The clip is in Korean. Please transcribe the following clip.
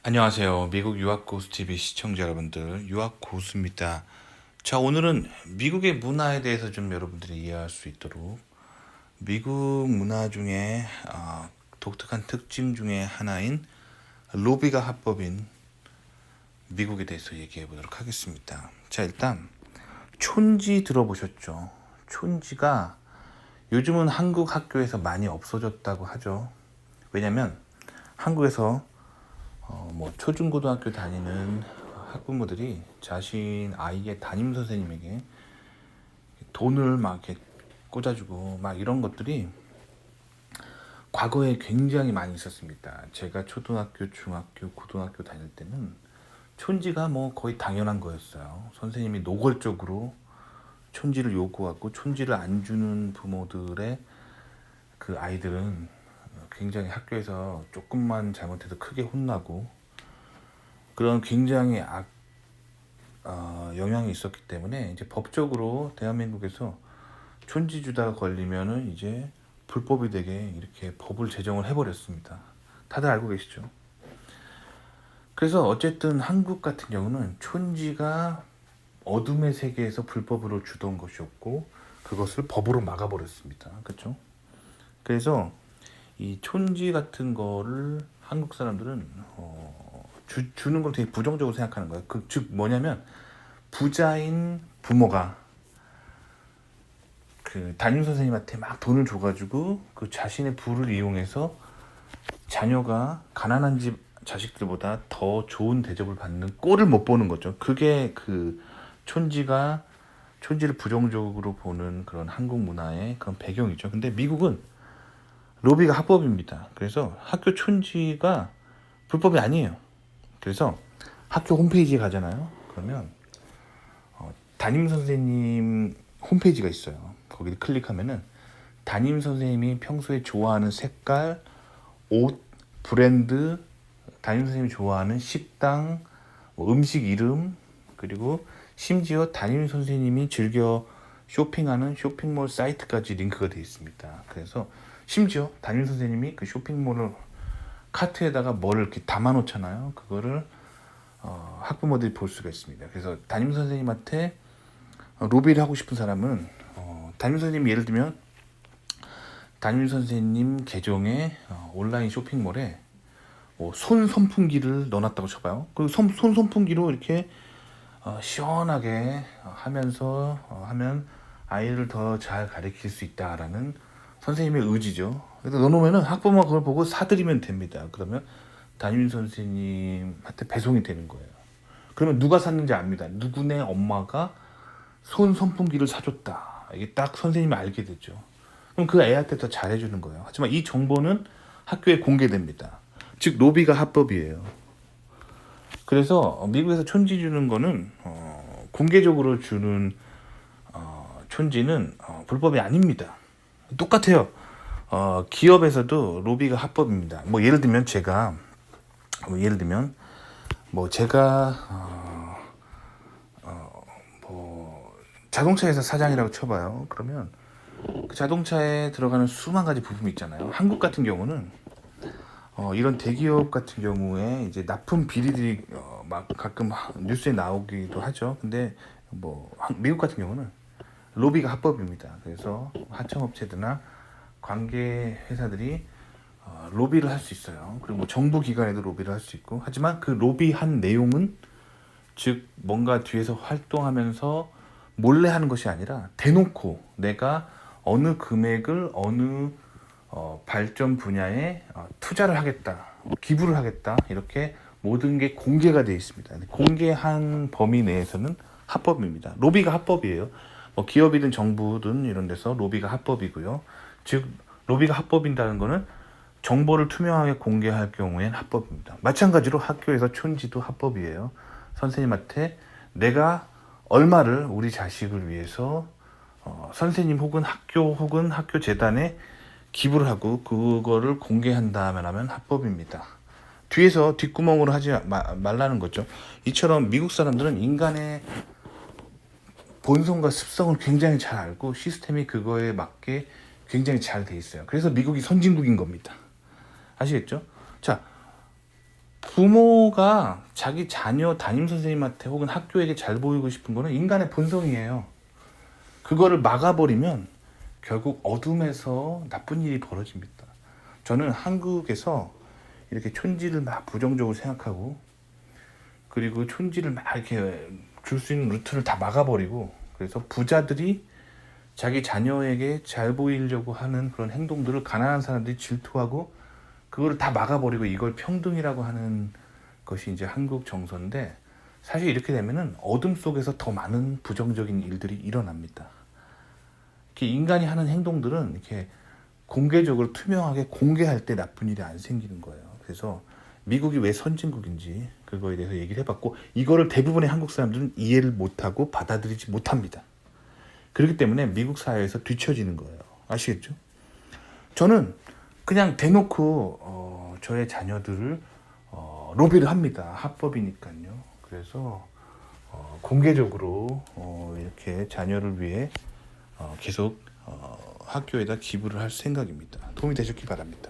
안녕하세요. 미국 유학고수TV 시청자 여러분들, 유학고수입니다. 자, 오늘은 미국의 문화에 대해서 좀 여러분들이 이해할 수 있도록 미국 문화 중에 독특한 특징 중에 하나인 로비가 합법인 미국에 대해서 얘기해 보도록 하겠습니다. 자, 일단 촌지 들어보셨죠? 촌지가 요즘은 한국 학교에서 많이 없어졌다고 하죠. 왜냐면 한국에서 초중고등학교 다니는 학부모들이 자신 아이의 담임 선생님에게 돈을 막 이렇게 꽂아주고 막 이런 것들이 과거에 굉장히 많이 있었습니다. 제가 초등학교, 중학교, 고등학교 다닐 때는 촌지가 거의 당연한 거였어요. 선생님이 노골적으로 촌지를 요구하고 촌지를 안 주는 부모들의 그 아이들은 굉장히 학교에서 조금만 잘못해도 크게 혼나고 그런 굉장히 영향이 있었기 때문에 이제 법적으로 대한민국에서 촌지 주다가 걸리면은 이제 불법이 되게 이렇게 법을 제정을 해버렸습니다. 다들 알고 계시죠? 그래서 어쨌든 한국 같은 경우는 촌지가 어둠의 세계에서 불법으로 주던 것이었고 그것을 법으로 막아버렸습니다. 그렇죠? 그래서 이 촌지 같은 거를 한국 사람들은 주는 걸 되게 부정적으로 생각하는 거예요. 즉 뭐냐면 부자인 부모가 그 담임 선생님한테 막 돈을 줘가지고 그 자신의 부를 이용해서 자녀가 가난한 집 자식들보다 더 좋은 대접을 받는 꼴을 못 보는 거죠. 그게 그 촌지를 부정적으로 보는 그런 한국 문화의 그런 배경이죠. 근데 미국은 로비가 합법입니다. 그래서 학교 촌지가 불법이 아니에요. 그래서 학교 홈페이지에 가잖아요. 그러면 담임 선생님 홈페이지가 있어요. 거기를 클릭하면은 담임 선생님이 평소에 좋아하는 색깔, 옷, 브랜드, 담임 선생님이 좋아하는 식당, 음식 이름, 그리고 심지어 담임 선생님이 즐겨 쇼핑하는 쇼핑몰 사이트까지 링크가 되어 있습니다. 그래서 심지어 담임 선생님이 그 쇼핑몰을 카트에다가 뭐를 이렇게 담아 놓잖아요. 그거를 학부모들이 볼 수가 있습니다. 그래서 담임 선생님한테 로비를 하고 싶은 사람은 담임 선생님 예를 들면 담임 선생님 계정에 온라인 쇼핑몰에 손 선풍기를 넣어놨다고 쳐봐요. 그 손 선풍기로 이렇게 시원하게 하면서 하면 아이를 더 잘 가르칠 수 있다라는 선생님의 의지죠. 그래서 넣어놓으면 학부모가 그걸 보고 사드리면 됩니다. 그러면 담임 선생님한테 배송이 되는 거예요. 그러면 누가 샀는지 압니다. 누구네 엄마가 손 선풍기를 사줬다. 이게 딱 선생님이 알게 되죠. 그럼 그 애한테 더 잘해주는 거예요. 하지만 이 정보는 학교에 공개됩니다. 즉 로비가 합법이에요. 그래서 미국에서 촌지 주는 거는 공개적으로 주는 촌지는 불법이 아닙니다. 똑같아요. 기업에서도 로비가 합법입니다. 예를 들면 제가 자동차 회사 사장이라고 쳐봐요. 그러면 그 자동차에 들어가는 수만 가지 부품이 있잖아요. 한국 같은 경우는 이런 대기업 같은 경우에 이제 납품 비리들이 막 가끔 뉴스에 나오기도 하죠. 근데 미국 같은 경우는 로비가 합법입니다. 그래서 하청업체들이나 관계 회사들이 로비를 할 수 있어요. 그리고 정부 기관에도 로비를 할 수 있고 하지만 그 로비한 내용은 즉 뭔가 뒤에서 활동하면서 몰래 하는 것이 아니라 대놓고 내가 어느 금액을 어느 발전 분야에 투자를 하겠다, 기부를 하겠다 이렇게 모든 게 공개가 되어 있습니다. 공개한 범위 내에서는 합법입니다. 로비가 합법이에요. 기업이든 정부든 이런 데서 로비가 합법이고요. 즉 로비가 합법이라는 거는 정보를 투명하게 공개할 경우엔 합법입니다. 마찬가지로 학교에서 촌지도 합법이에요. 선생님한테 내가 얼마를 우리 자식을 위해서 선생님 혹은 학교 재단에 기부를 하고 그거를 공개한다면 하면 합법입니다. 뒤에서 뒷구멍으로 하지 말라는 거죠. 이처럼 미국 사람들은 인간의 본성과 습성을 굉장히 잘 알고 시스템이 그거에 맞게 굉장히 잘 돼 있어요. 그래서 미국이 선진국인 겁니다. 아시겠죠? 자, 부모가 자기 자녀 담임 선생님한테 혹은 학교에게 잘 보이고 싶은 거는 인간의 본성이에요. 그거를 막아버리면 결국 어둠에서 나쁜 일이 벌어집니다. 저는 한국에서 이렇게 촌지를 막 부정적으로 생각하고, 그리고 촌지를 막 이렇게 줄 수 있는 루트를 다 막아버리고, 그래서 부자들이 자기 자녀에게 잘 보이려고 하는 그런 행동들을 가난한 사람들이 질투하고 그거를 다 막아버리고 이걸 평등이라고 하는 것이 이제 한국 정서인데, 사실 이렇게 되면은 어둠 속에서 더 많은 부정적인 일들이 일어납니다. 이렇게 인간이 하는 행동들은 이렇게 공개적으로 투명하게 공개할 때 나쁜 일이 안 생기는 거예요. 그래서 미국이 왜 선진국인지 그거에 대해서 얘기를 해봤고, 이거를 대부분의 한국 사람들은 이해를 못하고 받아들이지 못합니다. 그렇기 때문에 미국 사회에서 뒤처지는 거예요. 아시겠죠? 저는 그냥 대놓고 저의 자녀들을 로비를 합니다. 합법이니까요. 그래서 공개적으로 이렇게 자녀를 위해 계속 학교에다 기부를 할 생각입니다. 도움이 되셨길 바랍니다.